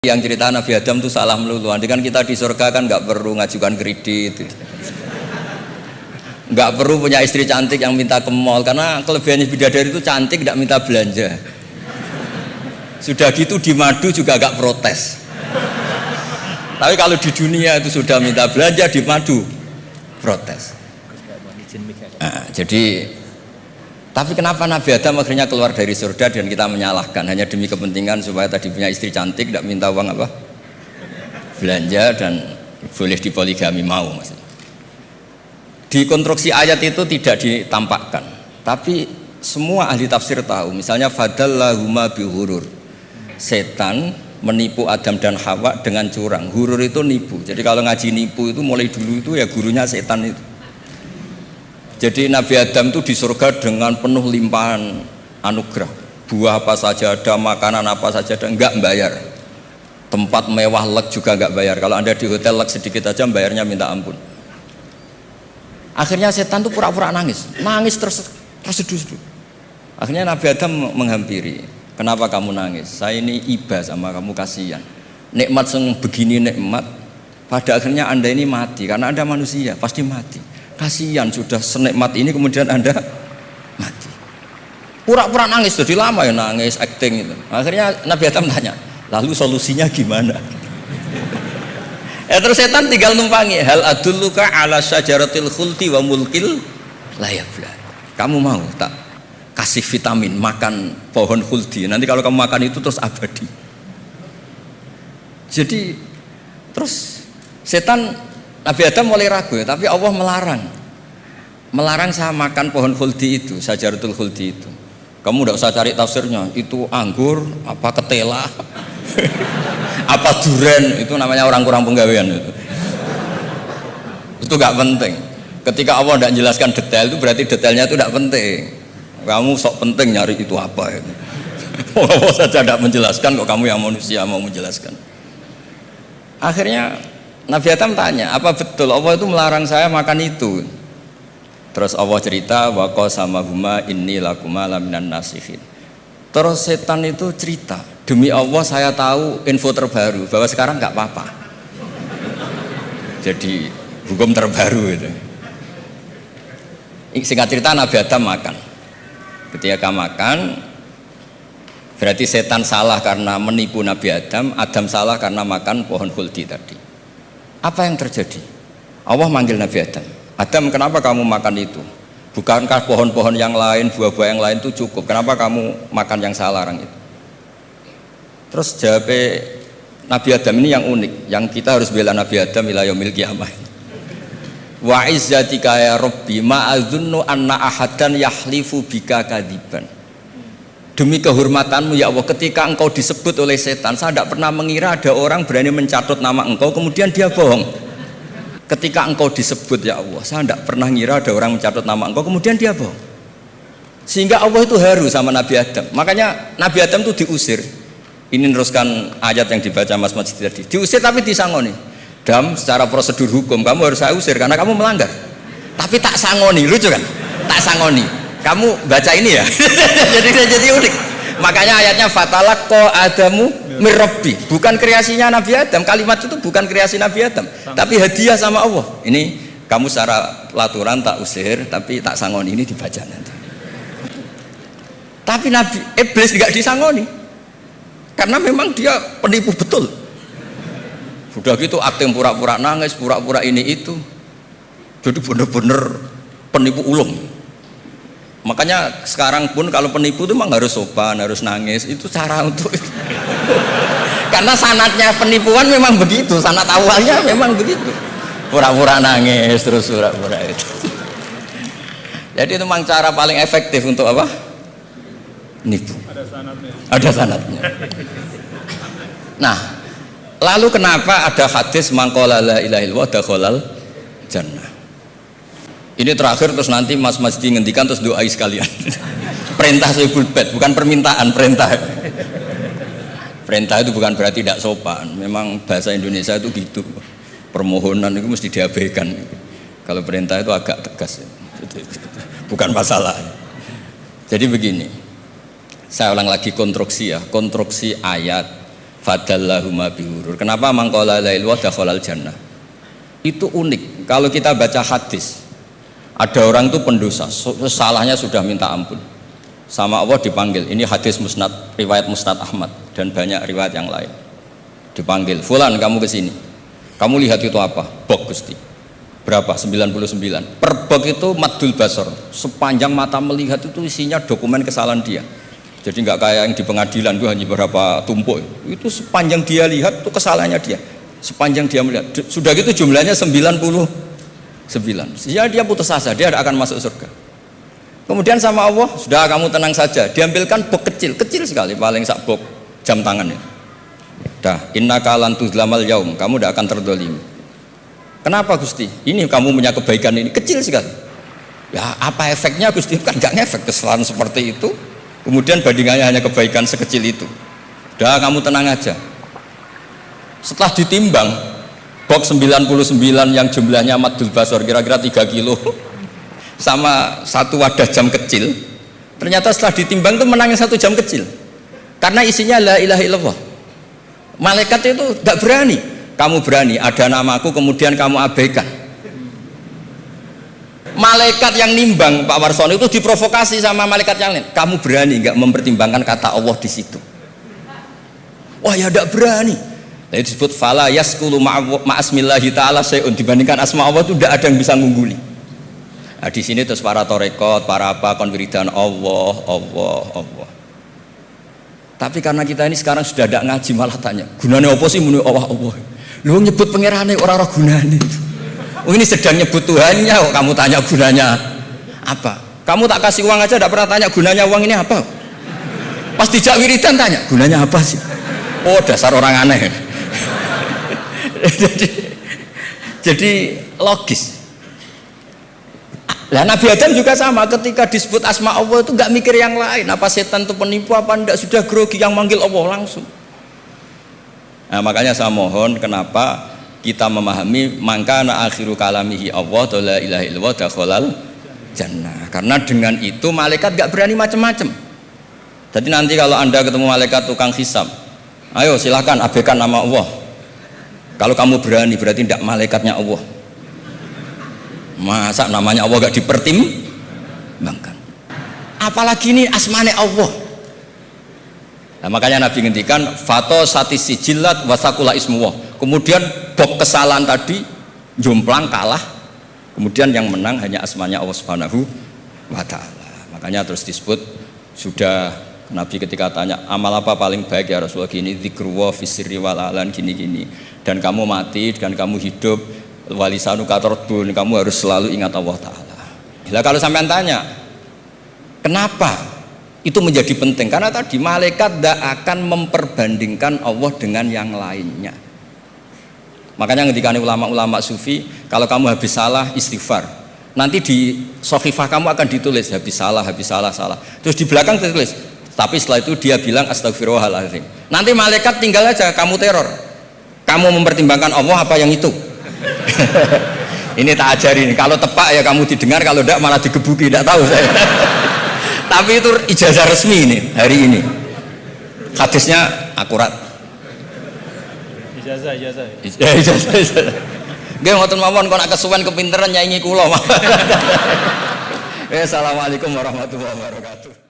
Yang cerita Nabi Adam itu salah melulu. Nanti kan kita di surga kan nggak perlu ngajukan kredit, nggak perlu punya istri cantik yang minta ke mall, karena kelebihannya bidadari itu cantik, nggak minta belanja. Sudah gitu di madu juga nggak protes. Tapi kalau di dunia itu sudah minta belanja, di madu protes. Nah, tapi kenapa Nabi Adam akhirnya keluar dari surga dan kita menyalahkan hanya demi kepentingan supaya tadi punya istri cantik, tidak minta uang apa? Belanja dan boleh dipoligami mau maksudnya. Di konstruksi ayat itu tidak ditampakkan, tapi semua ahli tafsir tahu. Misalnya fadallahuma bihurur, setan menipu Adam dan Hawa dengan curang. Hurur itu nipu. Jadi kalau ngaji nipu itu mulai dulu itu ya gurunya setan itu. Jadi Nabi Adam itu di surga dengan penuh limpahan anugerah, buah apa saja ada, makanan apa saja ada, enggak bayar. Tempat mewah leg juga enggak bayar. Kalau Anda di hotel leg sedikit aja bayarnya minta ampun. Akhirnya setan tuh pura-pura nangis terseduh-seduh. Akhirnya Nabi Adam menghampiri, kenapa kamu nangis? Saya ini iba sama kamu, kasihan. Nikmat begini nikmat, pada akhirnya Anda ini mati, karena Anda manusia pasti mati. Kasihan sudah senikmat ini kemudian Anda mati. Pura-pura nangis, jadi lama ya nangis, acting itu. Akhirnya Nabi Adam tanya, lalu solusinya gimana? Terus setan tinggal numpangi, hal adulluka ala syajaratil khuldi wa mulkil la yafla. Kamu mau tak kasih vitamin, makan pohon khuldi, nanti kalau kamu makan itu terus abadi. Jadi terus setan, Nabi Adam mulai ragu ya, tapi Allah melarang saya makan pohon khuldi itu, syajaratul khuldi itu. Kamu tidak usah cari tafsirnya, itu anggur apa ketela apa duren, itu namanya orang kurang penggawean itu gak penting. Ketika Allah tidak menjelaskan detail itu berarti detailnya itu tidak penting. Kamu sok penting nyari itu apa itu. Allah saja tidak menjelaskan, kok kamu yang manusia mau menjelaskan. Akhirnya Nabi Adam tanya, apa betul Allah itu melarang saya makan itu? Terus Allah cerita, wa qasamahuma inni lakuma laminan nasihin. Terus setan itu cerita, demi Allah saya tahu info terbaru bahwa sekarang nggak apa-apa. Jadi hukum terbaru itu. Singkat cerita Nabi Adam makan. Ketika makan, berarti setan salah karena menipu Nabi Adam, Adam salah karena makan pohon khuldi tadi. Apa yang terjadi? Allah manggil Nabi Adam, Adam, kenapa kamu makan itu? Bukankah pohon-pohon yang lain, buah-buah yang lain itu cukup? Kenapa kamu makan yang saya larang itu? Terus jawab Nabi Adam ini yang unik, yang kita harus bela Nabi Adam ila yaumil qiyamah. Wa izzatika ya Rabbi ma adzunnu anna ahadan yahlifu bika kadiban. Demi kehormatanmu ya Allah, ketika engkau disebut oleh setan, saya tidak pernah mengira ada orang berani mencatut nama engkau kemudian dia bohong. Ketika engkau disebut ya Allah, saya tidak pernah mengira ada orang mencatut nama engkau kemudian dia bohong. Sehingga Allah itu haru sama Nabi Adam. Makanya Nabi Adam itu diusir. Ini meneruskan ayat yang dibaca Mas Majid tadi. Diusir tapi disangoni. Dam, secara prosedur hukum kamu harus saya usir karena kamu melanggar. Tapi tak sangoni, lucu kan? Tak sangoni. Kamu baca ini ya. jadi unik. Makanya ayatnya fatalaqqa Adamu mir Rabbi, bukan kreasinya Nabi Adam. Kalimat itu bukan kreasi Nabi Adam, tapi hadiah sama Allah. Ini kamu secara pelaturan tak usir, tapi tak sangoni, ini dibaca nanti. Tapi Nabi Iblis tidak disangoni. Karena memang dia penipu betul. Sudah gitu akting pura-pura nangis, pura-pura ini itu. Jadi benar-benar penipu ulung. Makanya sekarang pun kalau penipu itu memang harus sopan, harus nangis, itu cara untuk karena sanatnya penipuan memang begitu, sanat awalnya memang begitu, pura-pura nangis terus pura-pura itu. Jadi itu memang cara paling efektif untuk apa? Nipu. Ada sanatnya. Nah, lalu kenapa ada hadis mangqala la ilaha illallah dakhalal jannah? Ini terakhir terus nanti Mas Masdi ngendikan terus doai sekalian. Perintah Sohibul Bait, bukan permintaan, perintah. Perintah itu bukan berarti tidak sopan. Memang bahasa Indonesia itu gitu. Permohonan itu mesti diabaikan. Kalau perintah itu agak tegas. Bukan masalah. Jadi begini. Saya ulang lagi konstruksi ya, konstruksi ayat fadallahuma bihurur. Kenapa mangqala la ilaha illallah dakhalal jannah? Itu unik. Kalau kita baca hadis, ada orang itu pendosa, salahnya sudah minta ampun. Sama Allah dipanggil. Ini hadis musnad, riwayat Musnad Ahmad dan banyak riwayat yang lain. Dipanggil, "Fulan, kamu ke sini. Kamu lihat itu apa?" "Bok, Gusti." "Berapa?" 99. Per bok itu maddul basar. Sepanjang mata melihat itu isinya dokumen kesalahan dia. Jadi nggak kayak yang di pengadilan itu hanya beberapa tumpuk. Itu sepanjang dia lihat itu kesalahannya dia. Sepanjang dia melihat. Sudah gitu jumlahnya 99. Ya dia putus asa, dia tidak akan masuk surga. Kemudian sama Allah, sudah kamu tenang saja. Diambilkan bok kecil, kecil sekali, paling sak bok jam tangannya. Dah, innaka lan tuzlamal yaum, kamu tidak akan terdolimi. Kenapa Gusti? Ini kamu punya kebaikan ini kecil sekali. Ya apa efeknya Gusti? Kan nggak ngefek kesalahan seperti itu. Kemudian bandingannya hanya kebaikan sekecil itu. Dah kamu tenang aja. Setelah ditimbang box 99 yang jumlahnya maddul basar kira-kira 3 kilo sama satu wadah jam kecil, ternyata setelah ditimbang itu menangin 1 jam kecil karena isinya la ilaha illallah. Malaikat itu gak berani. Kamu berani ada namaku kemudian kamu abaikan. Malaikat yang nimbang Pak Warsono itu diprovokasi sama malaikat yang lain. Kamu berani nggak mempertimbangkan kata Allah di situ? Wah ya tidak berani. Jadi disebut fala yaskulu ma'asmillahi ta'ala syai'un, dibandingkan asma Allah itu tidak ada yang bisa ngungguli. Nah, di sini terus para torekot, para apa konwiridan Allah, Allah, Allah. Tapi karena kita ini sekarang sudah tidak ngaji malah tanya, gunanya apa sih muni Allah, Allah? Lu nyebut pangerane orang-orang gunanya. Oh ini sedang nyebut Tuhannya, oh, kamu tanya gunanya apa? Kamu tak kasih uang aja tidak pernah tanya gunanya uang ini apa? Pas dijak wiridan tanya gunanya apa sih? Oh dasar orang aneh. jadi logis. Lah Nabi Adam juga sama, ketika disebut asma Allah itu nggak mikir yang lain, apa setan itu penipu apa enggak, sudah grogi yang manggil Allah langsung. Nah makanya saya mohon, kenapa kita memahami mangkana akhiru kalamihi Allah la ilaha illallah dakhalal jannah, karena dengan itu malaikat gak berani macam-macam. Jadi nanti kalau Anda ketemu malaikat tukang hisab, ayo silahkan abaikan nama Allah. Kalau kamu berani berarti tidak malaikatnya Allah. Masa namanya Allah gak dipertimbangkan, apalagi ini asmane Allah. Nah, makanya Nabi ngendikan fato satisi jilat wasakula ismuwah. Kemudian bok kesalahan tadi jomplang kalah. Kemudian yang menang hanya asmanya Allah Subhanahu wa taala. Makanya terus disebut, sudah Nabi ketika tanya amal apa paling baik ya Rasulullah, gini dzikrullah fisirri wal alan gini-gini. Dan kamu mati dan kamu hidup walisanu katordun, kamu harus selalu ingat Allah taala. Nah, kalau sampean tanya kenapa itu menjadi penting, karena tadi malaikat tidak akan memperbandingkan Allah dengan yang lainnya. Makanya ketika ulama-ulama sufi, kalau kamu habis salah istighfar, nanti di sohifah kamu akan ditulis habis salah, salah. Terus di belakang ditulis, tapi setelah itu dia bilang astagfirullahaladzim. Nanti malaikat tinggal aja kamu teror, kamu mempertimbangkan Allah apa yang itu. Ini tak ajarin, kalau tepak ya kamu didengar, kalau tidak malah digebuki, tidak tahu saya. Tapi itu ijazah resmi ini hari ini, hadisnya akurat. Ijazah. Nggih ngoten mawon, kok nak kesuwen kepinteran nyanyi kula. Assalamualaikum warahmatullahi wabarakatuh.